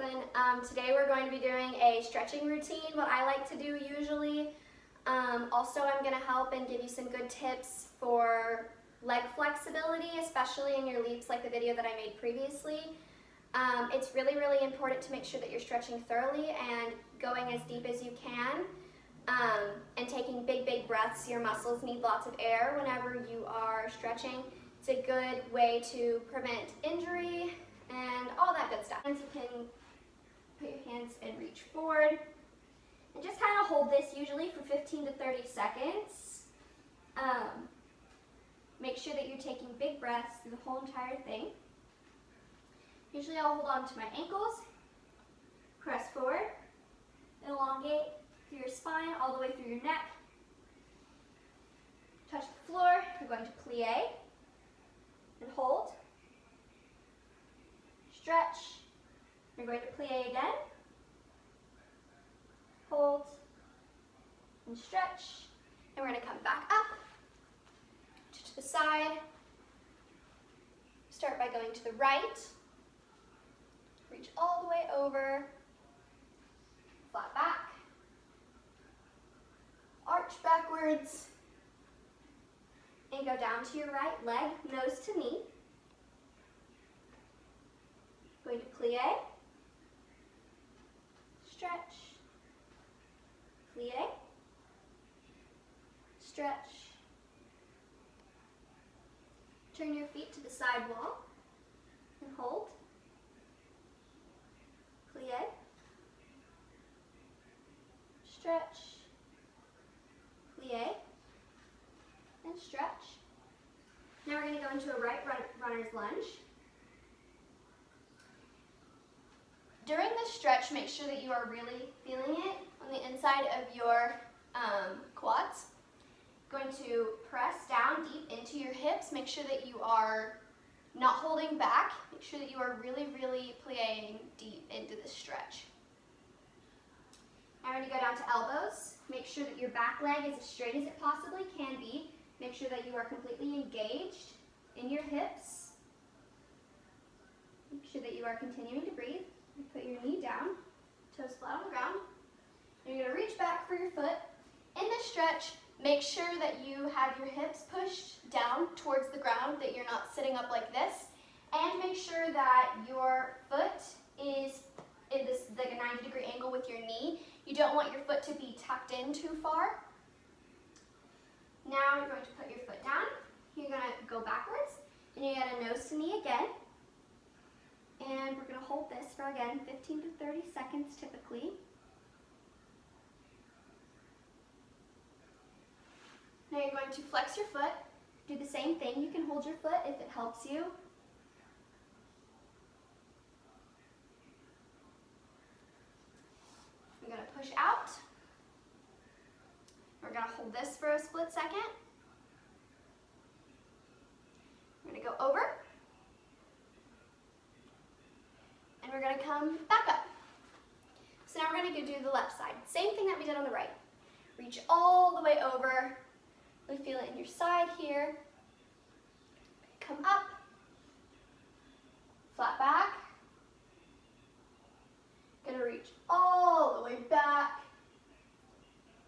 Caitlin. Today we're going to be doing a stretching routine, what I like to do usually. Also, I'm going to help and give you some good tips for leg flexibility, especially in your leaps like the video that I made previously. It's really, really important to make sure that you're stretching thoroughly and going as deep as you can and taking big, big breaths. Your muscles need lots of air whenever you are stretching. It's a good way to prevent injury and all that good stuff. You can put your hands and reach forward and just kind of hold this usually for 15 to 30 seconds. Make sure that you're taking big breaths through the whole entire thing. Usually I'll hold on to my ankles, press forward, elongate through your spine all the way through your neck. Touch the floor, you're going to plie and hold. Stretch, you're going to plie again, hold, and stretch, and we're going to come back up, to the side. Start by going to the right, reach all the way over, flat back, arch backwards, and go down to your right leg, nose to knee. Going to plie, stretch, plie, stretch. Turn your feet to the side wall and hold, plie, stretch, plie, and stretch. Now we're going to go into a right runner's lunge. During this stretch, make sure that you are really feeling it on the inside of your quads. Going to press down deep into your hips. Make sure that you are not holding back. Make sure that you are really, really plieing deep into the stretch. Now we're going to go down to elbows. Make sure that your back leg is as straight as it possibly can be. Make sure that you are completely engaged in your hips. Make sure that you are continuing to breathe. You put your knee down, toes flat on the ground. And you're going to reach back for your foot. In this stretch, make sure that you have your hips pushed down towards the ground, that you're not sitting up like this. And make sure that your foot is in this like a 90-degree angle with your knee. You don't want your foot to be tucked in too far. Now you're going to put your foot down. You're going to go backwards. And you're going to nose to knee again. And we're going to hold this for, again, 15 to 30 seconds typically. Now you're going to flex your foot. Do the same thing. You can hold your foot if it helps you. We're going to push out. We're going to hold this for a split second. We're going to go over. And we're going to come back up. So now we're going to do the left side. Same thing that we did on the right. Reach all the way over. We feel it in your side here. Come up. Flat back. Going to reach all the way back.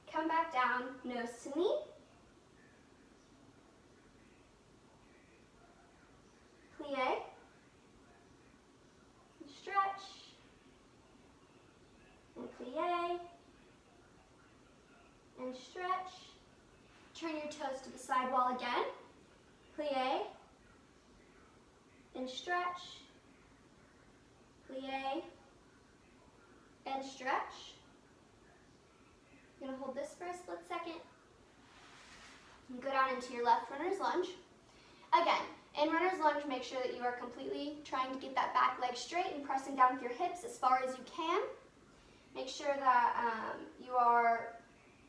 Come back down, nose to knee. Plie. Stretch. And plie. And stretch. Turn your toes to the side wall again. Plie. And stretch. Plie. And stretch. You're going to hold this for a split second. And go down into your left runner's lunge. Again, in runner's lunge, make sure that you are completely trying to get that back leg straight and pressing down with your hips as far as you can. Make sure that you are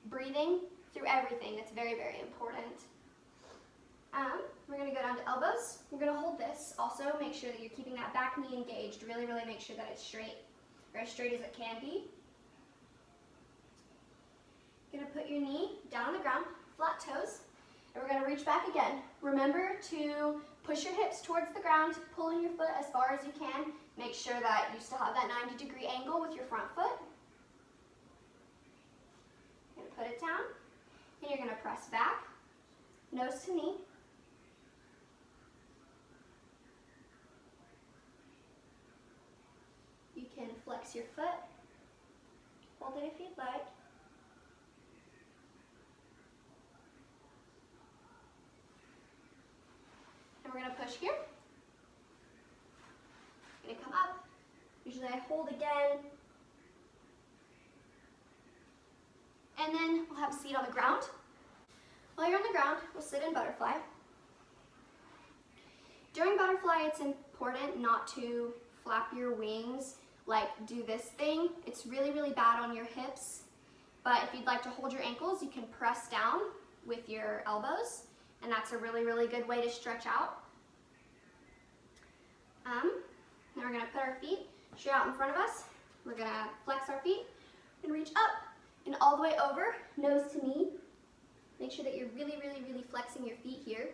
breathing through everything. That's very, very important. We're going to go down to elbows. You're going to hold this. Also, make sure that you're keeping that back knee engaged. Really, really make sure that it's straight, or as straight as it can be. You're going to put your knee down on the ground, flat toes, and we're going to reach back again. Remember to push your hips towards the ground, pulling your foot as far as you can. Make sure that you still have that 90-degree angle with your front foot. You're going to put it down, and you're going to press back, nose to knee. You can flex your foot, hold it if you'd like. And we're going to push here. I'm going to come up. Usually I hold again. And then we'll have a seat on the ground. While you're on the ground, we'll sit in butterfly. During butterfly, it's important not to flap your wings, like do this thing. It's really, really bad on your hips. But if you'd like to hold your ankles, you can press down with your elbows, and that's a really, really good way to stretch out. Now we're gonna put our feet straight out in front of us. We're gonna flex our feet and reach up and all the way over, nose to knee. Make sure that you're really, really, really flexing your feet here.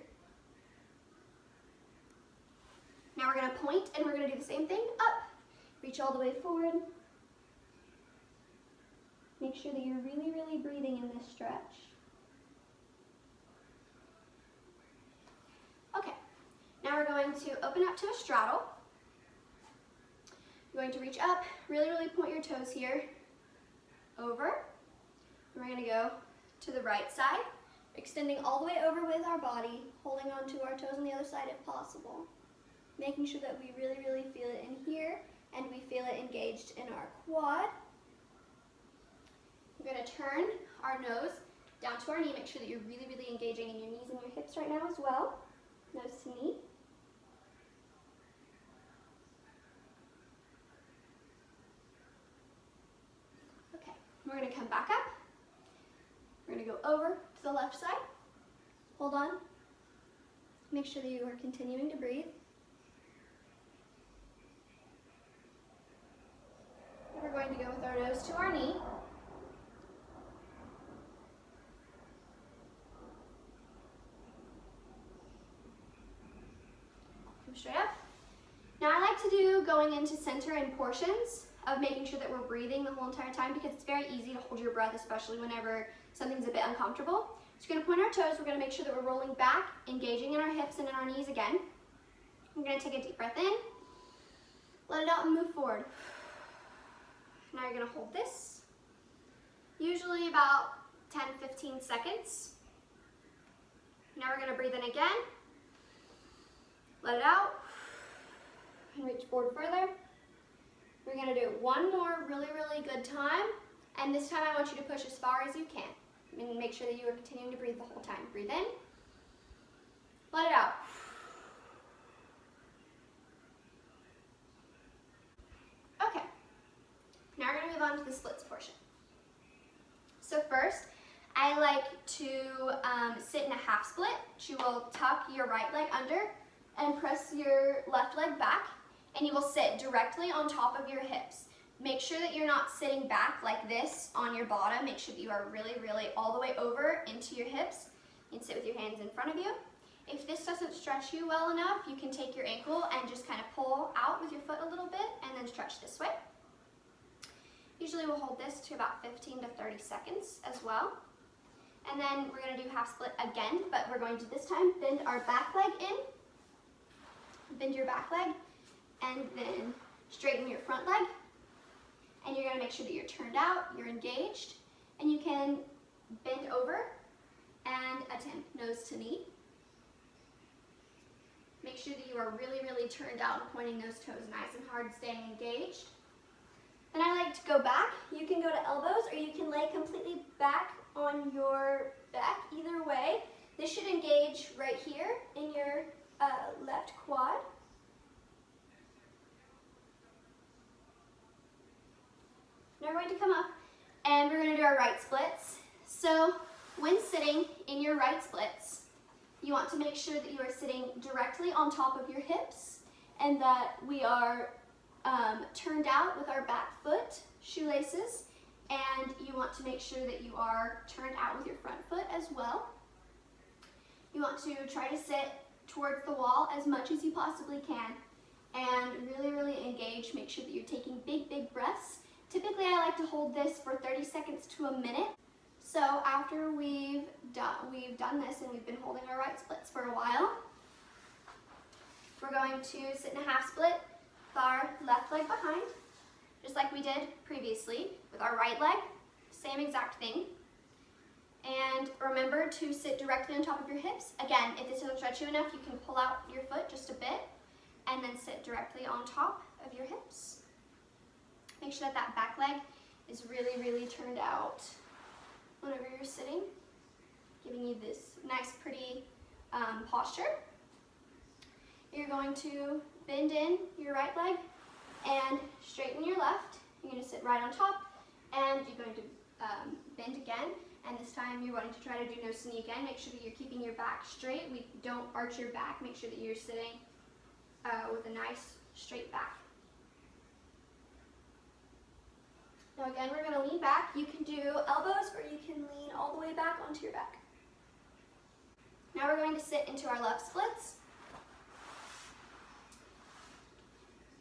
Now we're gonna point and we're gonna do the same thing, up. Reach all the way forward. Make sure that you're really, really breathing in this stretch. Okay, now we're going to open up to a straddle. You're going to reach up, really, really point your toes here, over. We're going to go to the right side, extending all the way over with our body, holding on to our toes on the other side if possible. Making sure that we really, really feel it in here, and we feel it engaged in our quad. We're going to turn our nose down to our knee. Make sure that you're really, really engaging in your knees and your hips right now as well. Nose to knee. Okay, we're going to come back up. We're going to go over to the left side. Hold on. Make sure that you are continuing to breathe. We're going to go with our nose to our knee. Come straight up. Now I like to do going into center in portions of making sure that we're breathing the whole entire time, because it's very easy to hold your breath, especially whenever something's a bit uncomfortable. So we're going to point our toes. We're going to make sure that we're rolling back, engaging in our hips and in our knees again. We're going to take a deep breath in, let it out and move forward. Now you're going to hold this, usually about 10-15 seconds. Now we're going to breathe in again, let it out, and reach forward further. We're going to do one more really, really good time, and this time I want you to push as far as you can. And make sure that you are continuing to breathe the whole time. Breathe in, let it out. Okay. Now we're going to move on to the splits portion. So first, I like to sit in a half split. You will tuck your right leg under and press your left leg back, and you will sit directly on top of your hips. Make sure that you're not sitting back like this on your bottom. Make sure that you are really, really all the way over into your hips. You can sit with your hands in front of you. If this doesn't stretch you well enough, you can take your ankle and just kind of pull out with your foot a little bit and then stretch this way. Usually we'll hold this to about 15 to 30 seconds as well. And then we're going to do half split again, but we're going to this time bend our back leg in. Bend your back leg and then straighten your front leg. And you're going to make sure that you're turned out, you're engaged, and you can bend over and attempt nose to knee. Make sure that you are really, really turned out and pointing those toes nice and hard, staying engaged. Then I like to go back. You can go to elbows, or you can lay completely back on your back, either way. This should engage right here in your left quad. Now we're going to come up and we're going to do our right splits. So when sitting in your right splits, you want to make sure that you are sitting directly on top of your hips and that we are turned out with our back foot shoelaces, and you want to make sure that you are turned out with your front foot as well. You want to try to sit towards the wall as much as you possibly can. and really, really engage. Make sure that you're taking big, big breaths. Typically, I like to hold this for 30 seconds to a minute. So after we've done this and we've been holding our right splits for a while, we're going to sit in a half split with our left leg behind, just like we did previously with our right leg, same exact thing. And remember to sit directly on top of your hips. Again, if this doesn't stretch you enough, you can pull out your foot just a bit and then sit directly on top of your hips. Make sure that that back leg is really, really turned out whenever you're sitting, giving you this nice, pretty posture. You're going to bend in your right leg and straighten your left. You're going to sit right on top, and you're going to bend again. And this time you're going to try to do no knee again. Make sure that you're keeping your back straight. We don't arch your back. Make sure that you're sitting with a nice straight back. Now again, we're going to lean back. You can do elbows or you can lean all the way back onto your back. Now we're going to sit into our left splits.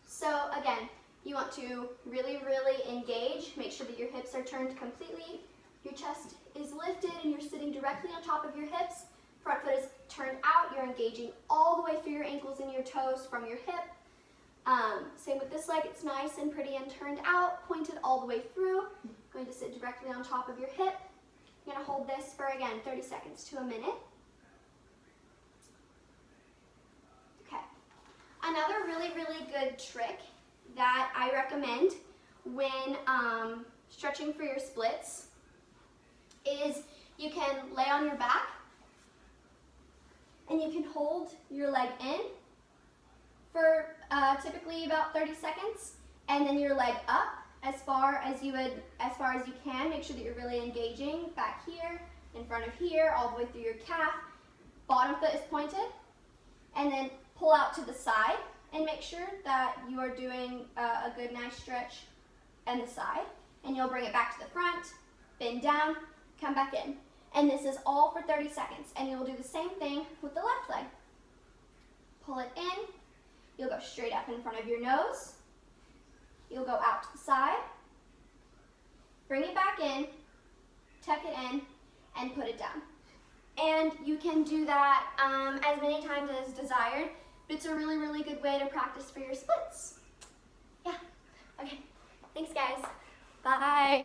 So again, you want to really, really engage. Make sure that your hips are turned completely. Your chest is lifted and you're sitting directly on top of your hips. Front foot is turned out. You're engaging all the way through your ankles and your toes from your hip. Same with this leg. It's nice and pretty and turned out, pointed all the way through. Going to sit directly on top of your hip. You're going to hold this for, again, 30 seconds to a minute. Okay. Another really, really good trick that I recommend when stretching for your splits is you can lay on your back and you can hold your leg in for typically about 30 seconds, and then your leg up as far as you can. Make sure that you're really engaging back here, in front of here, all the way through your calf. Bottom foot is pointed, and then pull out to the side, and make sure that you are doing a good, nice stretch on the side, and you'll bring it back to the front, bend down, come back in. And this is all for 30 seconds, and you'll do the same thing with the left leg. Pull it in. You'll go straight up in front of your nose. You'll go out to the side. Bring it back in, tuck it in, and put it down. And you can do that as many times as desired, but it's a really, really good way to practice for your splits. Yeah, okay. Thanks, guys. Bye.